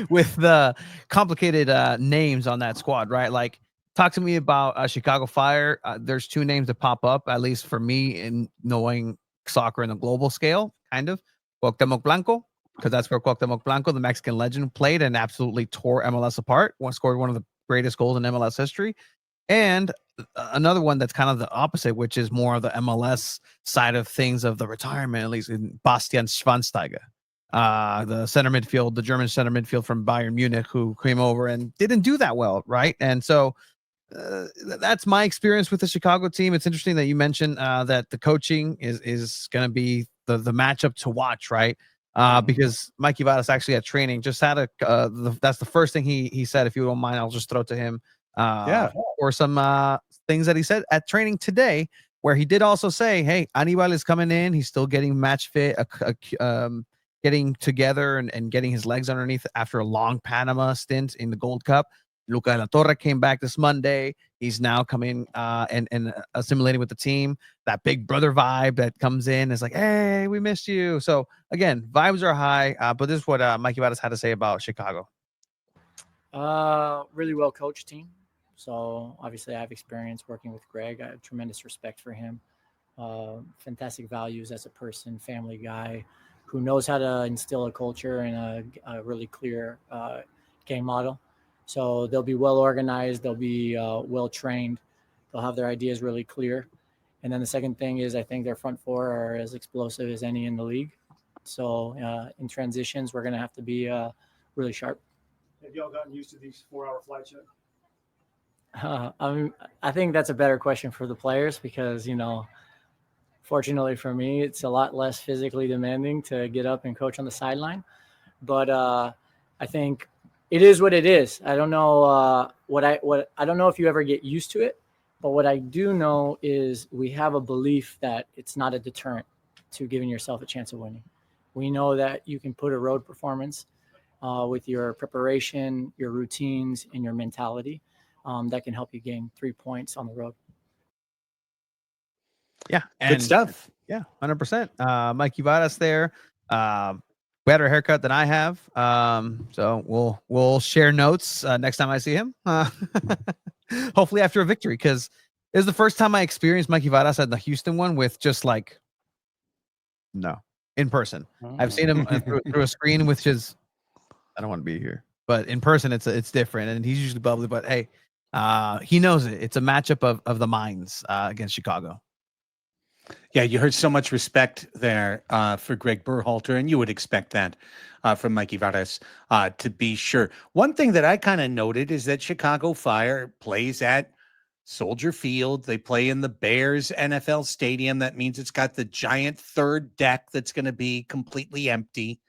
with the complicated names on that squad, right? Like, talk to me about Chicago Fire. There's 2 names that pop up, at least for me, in knowing soccer in a global scale, kind of. Cuauhtemoc Blanco, because that's where Cuauhtemoc Blanco, the Mexican legend, played and absolutely tore MLS apart. Scored one of the greatest goals in MLS history. And another one that's kind of the opposite, which is more of the MLS side of things, of the retirement, at least, in Bastian Schweinsteiger, the German center midfield from Bayern Munich, who came over and didn't do that well, right? And so that's my experience with the Chicago team. It's interesting that you mentioned that the coaching is going to be the matchup to watch, right? Because Mikey Vadas actually at training just had that's the first thing he said. If you don't mind, I'll just throw it to him. Or some things that he said at training today, where he did also say, hey, Anibal is coming in. He's still getting match fit, getting together and getting his legs underneath after a long Panama stint in the Gold Cup. Luca de la Torre came back this Monday. He's now coming and assimilating with the team. That big brother vibe that comes in is like, hey, we missed you. So again, vibes are high. But this is what Mikey Vadas had to say about Chicago. Really well coached team. So obviously I have experience working with Greg. I have tremendous respect for him. Fantastic values as a person, family guy who knows how to instill a culture and a really clear game model. So they'll be well organized. They'll be well trained. They'll have their ideas really clear. And then the second thing is, I think their front 4 are as explosive as any in the league. So in transitions, we're going to have to be really sharp. Have y'all gotten used to these 4-hour flights yet? I think that's a better question for the players because, fortunately for me, it's a lot less physically demanding to get up and coach on the sideline. But I think it is what it is. I don't know I don't know if you ever get used to it, but what I do know is we have a belief that it's not a deterrent. to giving yourself a chance of winning. We know that you can put a road performance with your preparation, your routines, and your mentality that can help you gain 3 points on the road. Yeah, good stuff. Yeah, 100%. Mikey Vadas there. Better haircut than I have. So we'll share notes next time I see him. Hopefully after a victory, because it was the first time I experienced Mikey Vadas at the Houston one with just like in person. I've seen him through a screen, which is I don't want to be here, but in person it's different, and he's usually bubbly. But hey, he knows it. It's a matchup of the minds against Chicago. Yeah, you heard so much respect there for Greg Berhalter, and you would expect that from Mikey Vadas, to be sure. One thing that I kind of noted is that Chicago Fire plays at Soldier Field. They play in the Bears NFL Stadium. That means it's got the giant third deck that's going to be completely empty.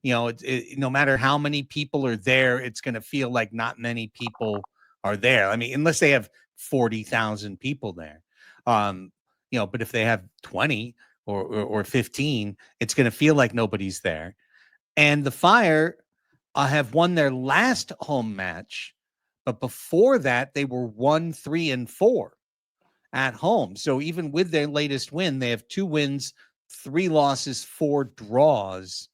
You know, no matter how many people are there, it's going to feel like not many people are there. I mean, unless they have 40,000 people there. But if they have 20 or 15, it's going to feel like nobody's there. And the Fire have won their last home match, but before that, they were 1-3-4 at home. So even with their latest win, they have 2 wins, 3 losses, 4 draws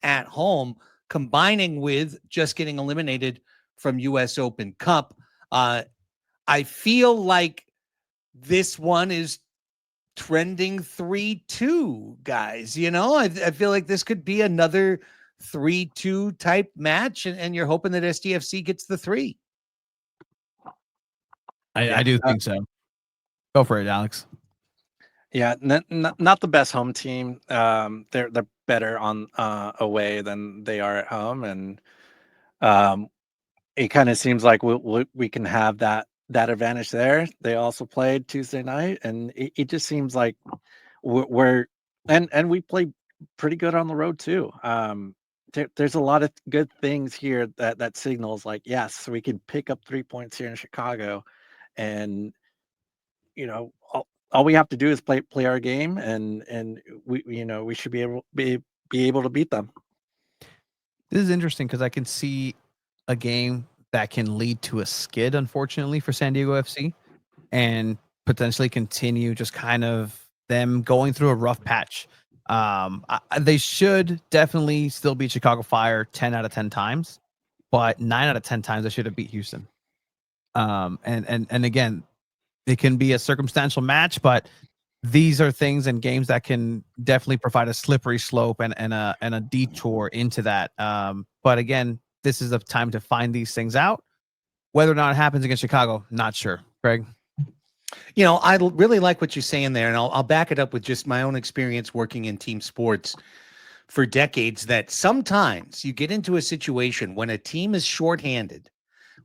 at home, combining with just getting eliminated from US Open Cup. I feel like this one is trending 3-2, guys. I feel like this could be another 3-2 type match, and you're hoping that SDFC gets the 3. I do think so. Go for it, Alex. Yeah, not the best home team. They're better on away than they are at home, and it kind of seems like we can have that advantage there. They also played Tuesday night, and it just seems like we're and we play pretty good on the road too. There's a lot of good things here that signals like, yes, we can pick up 3 points here in Chicago, and all we have to do is play our game, and we should be able to beat them. This is interesting because I can see a game that can lead to a skid, unfortunately, for San Diego FC, and potentially continue just kind of them going through a rough patch. They should definitely still beat Chicago Fire 10 out of 10 times, but 9 out of 10 times they should have beat Houston. And again, it can be a circumstantial match, but these are things and games that can definitely provide a slippery slope and a detour into that. But again, this is a time to find these things out. Whether or not it happens against Chicago, not sure. Greg? I really like what you're saying there, and I'll back it up with just my own experience working in team sports for decades, that sometimes you get into a situation when a team is shorthanded,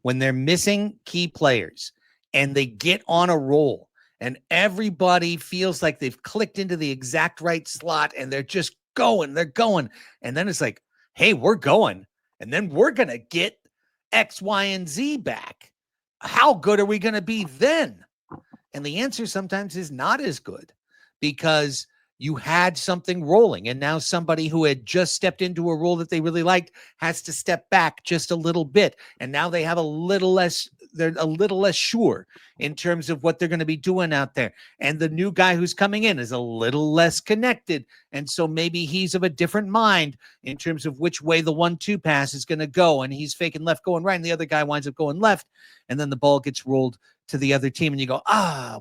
when they're missing key players, and they get on a roll, and everybody feels like they've clicked into the exact right slot, and they're just going. They're going. And then it's like, hey, we're going. And then we're going to get X, Y, and Z back. How good are we going to be then? And the answer sometimes is not as good, because you had something rolling, and now somebody who had just stepped into a role that they really liked has to step back just a little bit. And now they have they're a little less sure in terms of what they're going to be doing out there. And the new guy who's coming in is a little less connected. And so maybe he's of a different mind in terms of which way the 1-2 pass is going to go. And he's faking left, going right, and the other guy winds up going left. And then the ball gets rolled to the other team, and you go,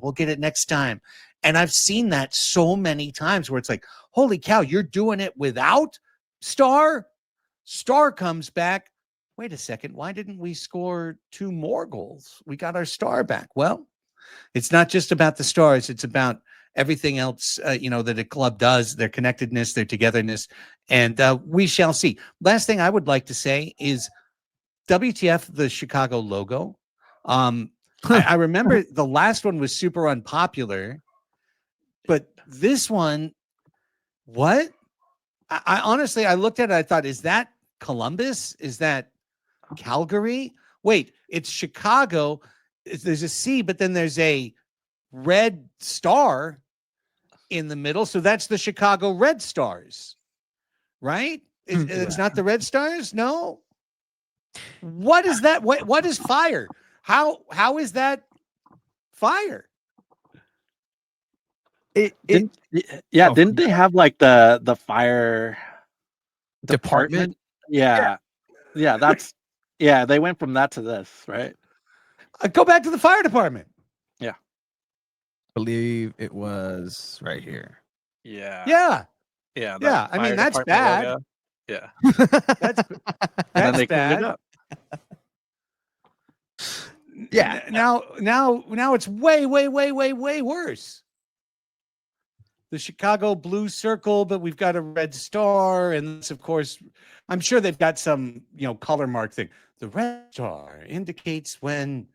we'll get it next time. And I've seen that so many times where it's like, holy cow, you're doing it without Star. Star comes back. Wait a second. Why didn't we score 2 more goals? We got our Star back. Well, it's not just about the Stars. It's about everything else, that a club does, their connectedness, their togetherness. And we shall see. Last thing I would like to say is WTF, the Chicago logo. I remember the last one was super unpopular, but this one, what? I honestly, I looked at it, I thought, is that Columbus? Is that Calgary? Wait, it's Chicago. There's a C, but then there's a red star. in the middle. So that's the Chicago Red Stars, right? It's not the Red Stars? No. What is that? What is fire? How is that fire? Didn't they have like the fire department? Yeah. That's they went from that to this, right? Go back to the fire department. I believe it was right here. Yeah. I mean, that's bad. Logo. Yeah. That's And then they bad. cleaned it up. Yeah. Now it's way worse. The Chicago Blue Circle, but we've got a red star, and this, of course, I'm sure they've got some, color mark thing. The red star indicates when,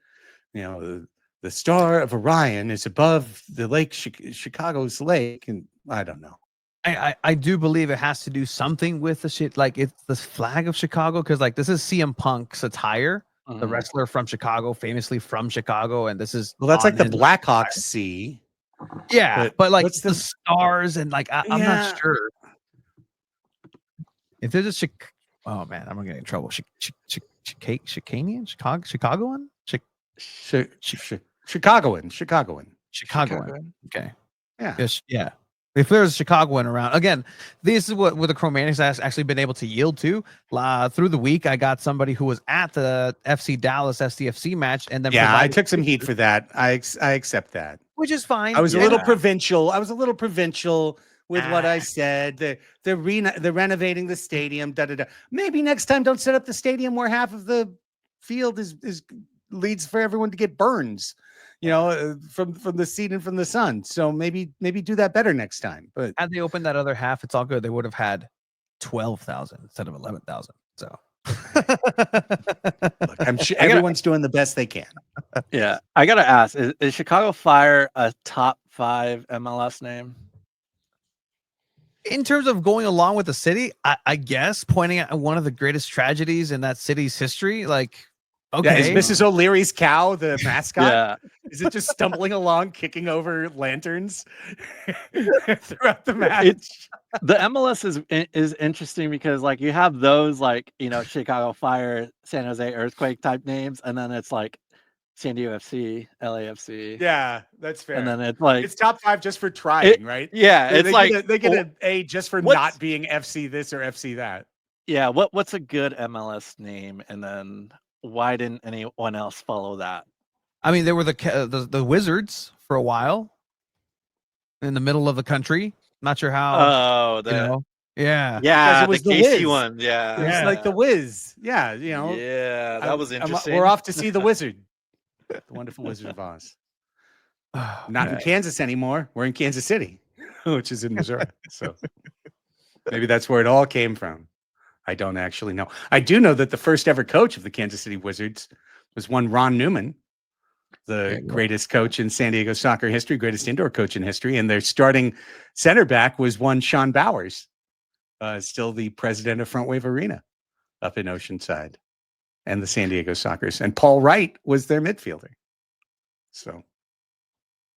the star of Orion is above the lake, Chicago's lake, and I don't know. I do believe it has to do something with the shit, like it's the flag of Chicago, because like this is CM Punk's attire, the wrestler from Chicago, famously from Chicago, and this is that's like the Blackhawks C. Yeah, but like the stars and like I'm not sure if there's a oh man, I'm gonna get in trouble. Chicagoan, Chicagoan. Okay. Yeah. If there's a Chicagoan around, again, this is what the Chromaniacs has actually been able to yield to. Through the week, I got somebody who was at the FC Dallas SDFC match, and then I took some heat for that. I accept that, which is fine. I was a little provincial. With what I said. They're renovating the stadium. Maybe next time, don't set up the stadium where half of the field is leads for everyone to get burns. From the seed and from the sun. So maybe do that better next time. But had they opened that other half, it's all good. They would have had 12,000 instead of 11,000. So look, I'm sure everyone's doing the best they can. Yeah, I gotta ask: is Chicago Fire a top 5 MLS name? In terms of going along with the city, I guess pointing at one of the greatest tragedies in that city's history, like. Okay. Yeah, is Mrs. O'Leary's cow the mascot? Is it just stumbling along, kicking over lanterns throughout the match? The MLS is interesting because like you have those like Chicago Fire, San Jose Earthquake type names, and then it's like SanDiego.FC, LAFC. Yeah, that's fair. And then it's like it's top 5 just for trying, right? Yeah, they get an A just for not being FC this or FC that. Yeah, what's a good MLS name, and then why didn't anyone else follow that? I mean, there were the Wizards for a while in the middle of the country. Not sure how. Yeah, it was the the Casey Wiz one. Yeah, it was like the Wiz. Yeah, Yeah, that was interesting. We're off to see the Wizard, the wonderful Wizard of Oz. Not in Kansas anymore. We're in Kansas City, which is in Missouri. So maybe that's where it all came from. I don't actually know. I do know that the first ever coach of the Kansas City Wizards was one Ron Newman, the greatest coach in San Diego soccer history, greatest indoor coach in history. And their starting center back was one Sean Bowers, still the president of Front Wave Arena up in Oceanside and the San Diego Sockers. And Paul Wright was their midfielder. So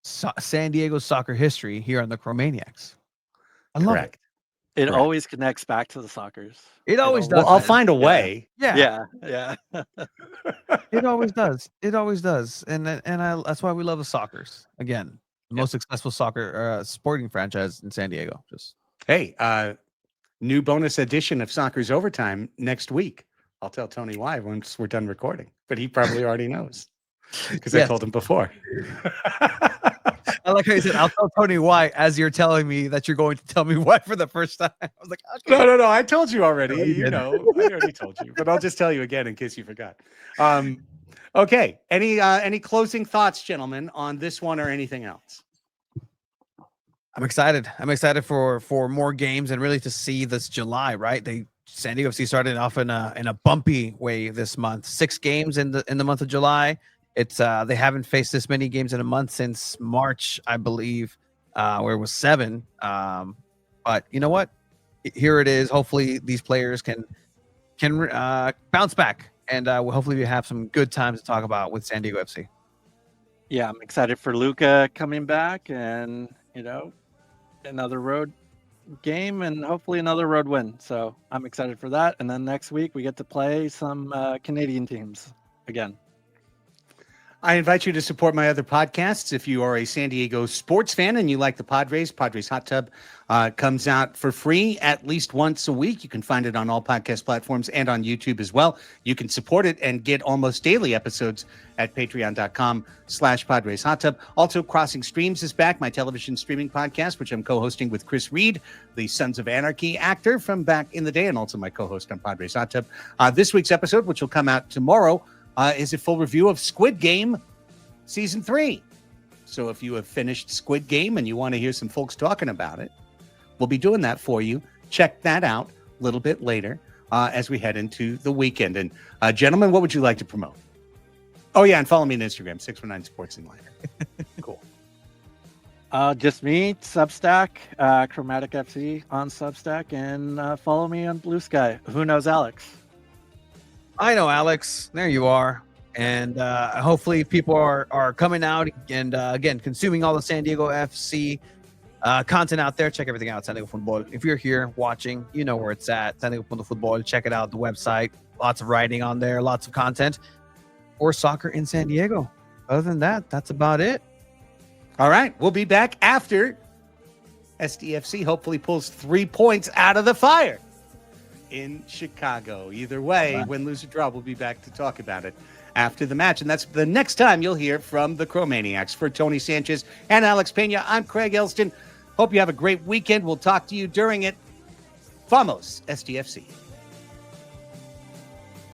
San Diego soccer history here on the Chromaniacs. I love it. It always connects back to the Sockers. It always does. Well, I'll find a way. Yeah. It always does. And that's why we love the Sockers. Again, the most successful soccer sporting franchise in San Diego. New bonus edition of Soccer's Overtime next week. I'll tell Tony why once we're done recording, but he probably already knows because I told him before. I like how you said, I'll tell Tony why, as you're telling me that you're going to tell me why for the first time. I was like, okay. No. I told you already. I already told you, but I'll just tell you again in case you forgot. Okay. Any closing thoughts, gentlemen, on this one or anything else? I'm excited. I'm excited for more games and really to see this July, right? San Diego FC started off in a bumpy way this month. 6 games in the month of July. It's they haven't faced this many games in a month since March, I believe, where it was 7. But you know what? Here it is. Hopefully these players can bounce back, and hopefully we have some good times to talk about with San Diego FC. Yeah, I'm excited for Luca coming back, and another road game and hopefully another road win. So I'm excited for that. And then next week we get to play some Canadian teams again. I invite you to support my other podcasts. If you are a San Diego sports fan and you like the Padres Hot Tub comes out for free at least once a week. You can find it on all podcast platforms and on YouTube as well. You can support it and get almost daily episodes at patreon.com/Padres Hot Tub. Also, Crossing Streams is back, my television streaming podcast, which I'm co-hosting with Chris Reed, the Sons of Anarchy actor from back in the day, and also my co-host on Padres Hot Tub. This week's episode, which will come out tomorrow, is a full review of Squid Game Season 3. So if you have finished Squid Game and you want to hear some folks talking about it, we'll be doing that for you. Check that out a little bit later as we head into the weekend. And gentlemen, what would you like to promote? Oh, yeah, and follow me on Instagram, 619 Sports and Liner. Cool. Just me, Substack, Chromatic FC on Substack, and follow me on Blue Sky. Who knows Alex? I know, Alex. There you are. And hopefully people are coming out and, again, consuming all the San Diego FC content out there. Check everything out, SanDiego.Futbol. If you're here watching, you know where it's at, SanDiego.Futbol. Check it out, the website. Lots of writing on there, lots of content for soccer in San Diego. Other than that, that's about it. All right. We'll be back after SDFC hopefully pulls 3 points out of the fire in Chicago. Either way, win, lose, or draw, we'll be back to talk about it after the match. And that's the next time you'll hear from the Chromaniacs. For Tony Sanchez and Alex Pena, I'm Craig Elston. Hope you have a great weekend. We'll talk to you during it. Vamos, SDFC.